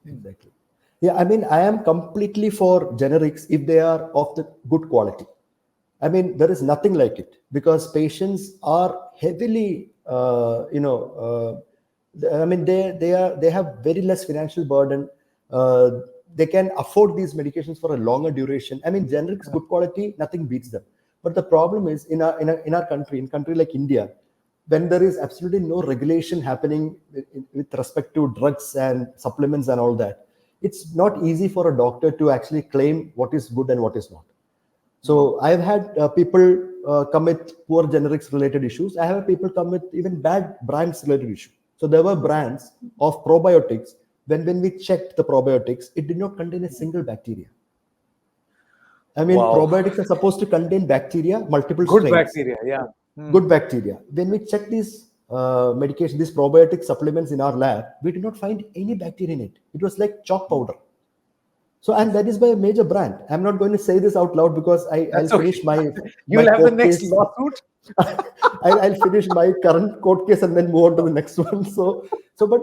Exactly. Yeah, I am completely for generics if they are of the good quality. There is nothing like it, because patients are heavily, they have very less financial burden. They can afford these medications for a longer duration. Generics, good quality, nothing beats them. But the problem is in our country, in a country like India, when there is absolutely no regulation happening with respect to drugs and supplements and all that, it's not easy for a doctor to actually claim what is good and what is not. So I've had people come with poor generics related issues. I have people come with even bad brands related issues. So there were brands of probiotics. When we checked the probiotics, it did not contain a single bacteria. I mean, Wow. probiotics are supposed to contain bacteria, multiple Good strains. bacteria, yeah. Good bacteria. When we check these medication, these probiotic supplements in our lab, we did not find any bacteria in it. It was like chalk powder. So, and that is by a major brand. I'm not going to say this out loud because I'll That's okay. finish my You'll have the court next case. lawsuit. I'll finish my current court case and then move on to the next one. But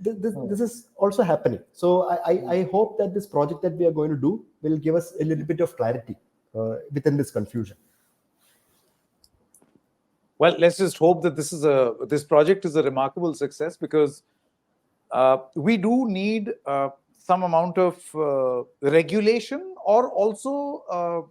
this is also happening. So I hope that this project that we are going to do will give us a little bit of clarity within this confusion. Well, let's just hope that this project is a remarkable success, because we do need some amount of regulation, or also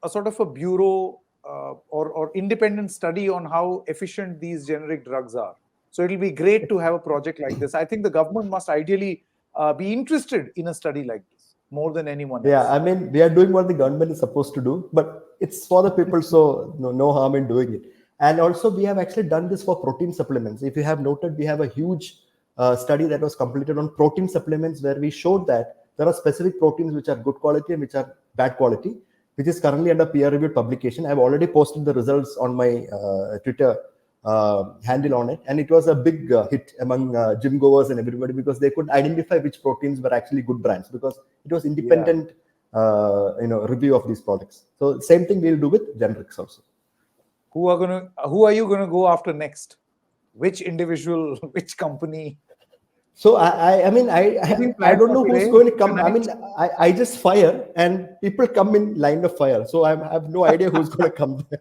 a sort of a bureau or independent study on how efficient these generic drugs are. So it'll be great to have a project like this. I think the government must ideally be interested in a study like this more than anyone else. Yeah, I mean, we are doing what the government is supposed to do, but it's for the people, so no harm in doing it. And also, we have actually done this for protein supplements. If you have noted, we have a huge study that was completed on protein supplements, where we showed that there are specific proteins which are good quality and which are bad quality, which is currently under peer-reviewed publication. I've already posted the results on my Twitter handle on it, and it was a big hit among gym goers and everybody, because they could identify which proteins were actually good brands, because it was independent review of these products. So same thing we'll do with generics also. Who are you gonna go after next? Which individual, which company? So I mean I don't know who's going to come. I mean I just fire and people come in line of fire. So I have no idea who's going to come there.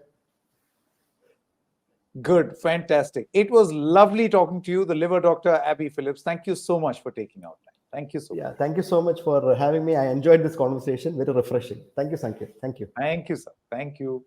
Good, fantastic. It was lovely talking to you, the liver doctor, Abby Phillips. Thank you so much for taking out time. Thank you so much. Yeah, thank you so much for having me. I enjoyed this conversation. Very refreshing. Thank you, Sanket. Thank you. Thank you, sir. Thank you.